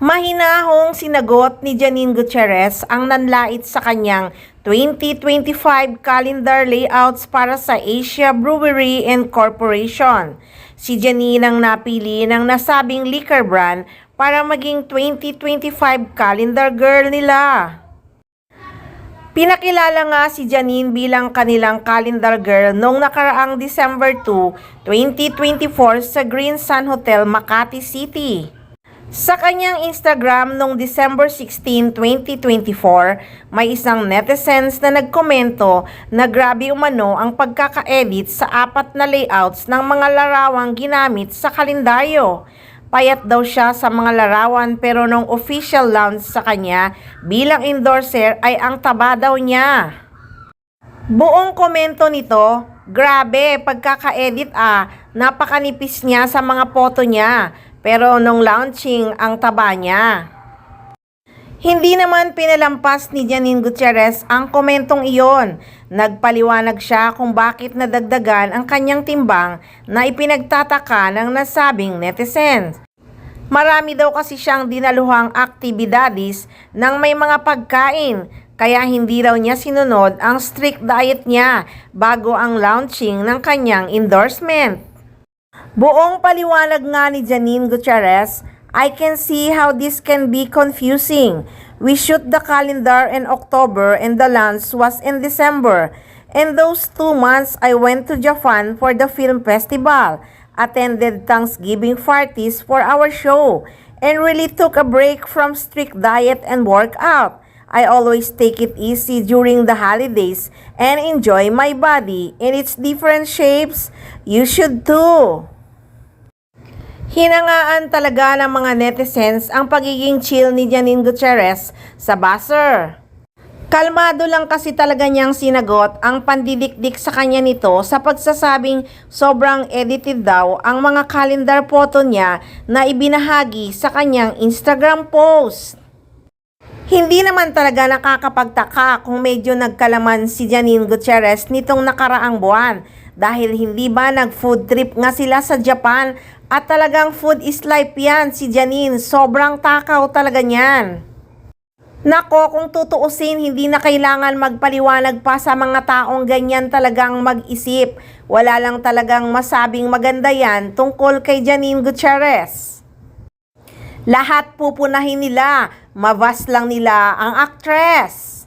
Mahinahong sinagot ni Janine Gutierrez ang nanlait sa kanyang 2025 calendar layouts para sa Asia Brewery and Corporation. Si Janine ang napili ng nasabing liquor brand para maging 2025 calendar girl nila. Pinakilala nga si Janine bilang kanilang calendar girl noong nakaraang December 2, 2024 sa Green Sun Hotel, Makati City. Sa kanyang Instagram noong December 16, 2024, may isang netizens na nagkomento na grabe umano ang pagkaka-edit sa 4 na layouts ng mga larawang ginamit sa kalendaryo. Payat daw siya sa mga larawan pero nung official launch sa kanya bilang endorser ay ang taba daw niya. Buong komento nito, grabe pagkaka-edit napakanipis niya sa mga photo niya. Pero nung launching ang taba niya. Hindi naman pinalampas ni Janine Gutierrez ang komentong iyon. Nagpaliwanag siya kung bakit nadagdagan ang kanyang timbang na ipinagtataka ng nasabing netizens. Marami daw kasi siyang dinaluhang aktibidades ng may mga pagkain, kaya hindi raw niya sinunod ang strict diet niya bago ang launching ng kanyang endorsement. Buong paliwanag nga ni Janine Gutierrez, I can see how this can be confusing. We shoot the calendar in October and the launch was in December. In those 2 months, I went to Japan for the film festival, attended Thanksgiving parties for our show, and really took a break from strict diet and workout. I always take it easy during the holidays and enjoy my body in its different shapes. You should too. Hinangaan talaga ng mga netizens ang pagiging chill ni Janine Gutierrez sa buzzer. Kalmado lang kasi talaga niyang sinagot ang pandidikdik sa kanya nito sa pagsasabing sobrang edited daw ang mga calendar photo niya na ibinahagi sa kanyang Instagram post. Hindi naman talaga nakakapagtaka kung medyo nagkalaman si Janine Gutierrez nitong nakaraang buwan dahil hindi ba nag-food trip nga sila sa Japan at talagang food is life yan si Janine, sobrang takaw talaga niyan. Nako, kung tutuusin, hindi na kailangan magpaliwanag pa sa mga taong ganyan talagang mag-isip. Wala lang talagang masabing maganda yan tungkol kay Janine Gutierrez. Lahat pupunahin nila, mabas lang nila ang actress.